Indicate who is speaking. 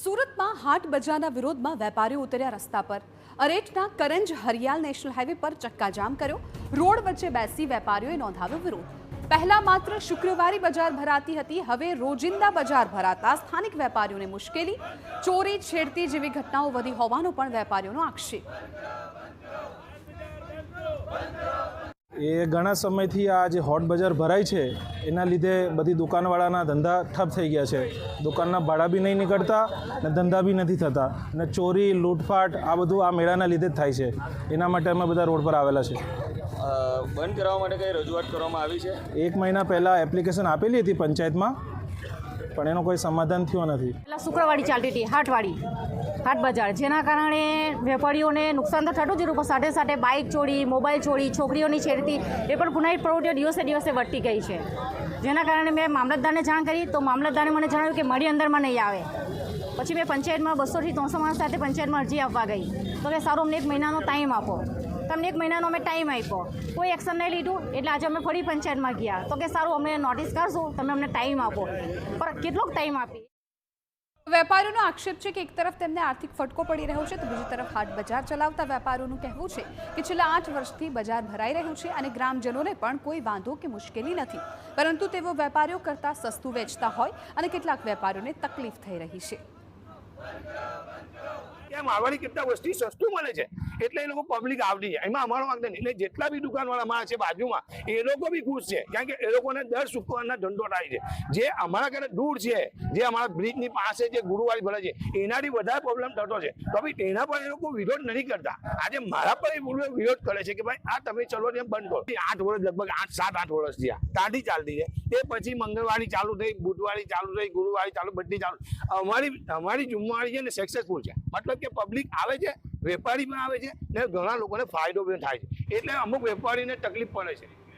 Speaker 1: સુરતમાં હાટ બજારના વિરોધમાં વેપારીઓ ઉતર્યા રસ્તા પર। અરેઠના કરંજ હરિયાલ નેશનલ હાઈવે પર ચક્કાજામ કર્યો। રોડ વચ્ચે બેસી વેપારીઓએ નોંધાવ્યો વિરોધ। પહેલા માત્ર શુક્રવારી બજાર ભરાતી હતી, હવે રોજિંદા બજાર ભરાતા સ્થાનિક વેપારીઓને મુશ્કેલી, ચોરી છેડતી જેવી ઘટનાઓ વધી હોવાનો પણ વેપારીઓનો આક્ષેપ।
Speaker 2: એ ઘણા સમયથી આ જે હોટ બજાર ભરાય છે એના લીધે બધી દુકાનવાળાના ધંધા ઠપ થઈ ગયા છે। દુકાનના ભાડા બી નહીં નીકળતા ને ધંધા બી નથી થતા ને ચોરી લૂંટફાટ આ બધું આ મેળાના લીધે જ થાય છે। એના માટે અમે બધા રોડ પર આવેલા છે।
Speaker 3: બંધ કરવા માટે કઈ રજૂઆત કરવામાં આવી છે?
Speaker 2: 1 મહિના પહેલાં એપ્લિકેશન આપેલી હતી પંચાયતમાં, પણ એનો કોઈ સમાધાન થયો નથી।
Speaker 4: શુક્રવારી ચાલતી હતી હાટ બજાર, જેના કારણે વેપારીઓને નુકસાન તો થતું જ હતું, પણ સાથે સાથે બાઇક ચોરી, મોબાઈલ ચોરી, છોકરીઓની છેડતી એ પણ ગુનાહિત પ્રવૃત્તિઓ દિવસે દિવસે વધતી ગઈ છે। જેના કારણે મેં મામલતદારને જાણ કરી તો મામલતદારે મને જણાવ્યું કે મારી અંદરમાં નહીં આવે। પછી મેં પંચાયતમાં 200 થી 300 માણસ સાથે પંચાયતમાં અરજી આપવા ગઈ તો કે સારું અમને 1 મહિનાનો ટાઈમ આપો। તમને 1 મહિનાનો અમે ટાઈમ આપ્યો, કોઈ એક્શન નહીં લીધું। એટલે આજે અમે ફરી પંચાયતમાં ગયા તો કે સારું અમે નોટિસ કરશું, તમે અમને ટાઈમ આપો। પણ કેટલોક ટાઈમ આપી?
Speaker 1: વેપારીઓનો આક્ષેપ છે કે એક તરફ તેમને આર્થિક ફટકો પડી રહ્યો છે તો બીજી તરફ હાટ બજાર ચલાવતા વેપારીઓનું કહેવું છે કે છેલ્લા 8 વર્ષથી બજાર ભરાઈ રહ્યું છે અને ગ્રામજનોને પણ કોઈ વાંધો કે મુશ્કેલી નથી, પરંતુ તેઓ વેપારીઓ કરતાં સસ્તું વેચતા હોય અને કેટલાક વેપારીઓને તકલીફ થઈ રહી છે।
Speaker 5: મારવાડી કેટલા વર્ષથી સસ્તું મળે છે એટલે એ લોકો પબ્લિક આવતી જાય, એમાં અમારો વાંધો નહીં। એટલે જેટલા બી દુકાનવાળા અમારા છે બાજુમાં એ લોકો બી ખુશ છે, કારણ કે એ લોકોને દર શુક્રવારના ધંધો થાય છે। જે અમારા ઘરે દૂર છે, જે અમારા બ્રિજની પાસે જે ગુરુવારી ભરે છે એનાથી વધારે પ્રોબ્લેમ થતો છે, તો ભાઈ એના પર એ લોકો વિરોધ નથી કરતા। આજે મારા પર એ વિરોધ કરે છે કે ભાઈ આ તમે ચલો ને બંધ કરો। 8 વર્ષ લગભગ 7-8 વર્ષ થયા ત્યાંથી ચાલતી છે, તે પછી મંગળવારી ચાલુ થઈ, બુધવારી ચાલુ થઈ, ગુરુવારી ચાલુ, બધી ચાલુ। અમારી જુમ્માવારી છે ને સક્સેસફુલ છે, મતલબ કે પબ્લિક આવે છે, વેપારી પણ આવે છે ને ઘણા લોકોને ફાયદો પણ થાય છે, એટલે અમુક વેપારીને તકલીફ પડે છે।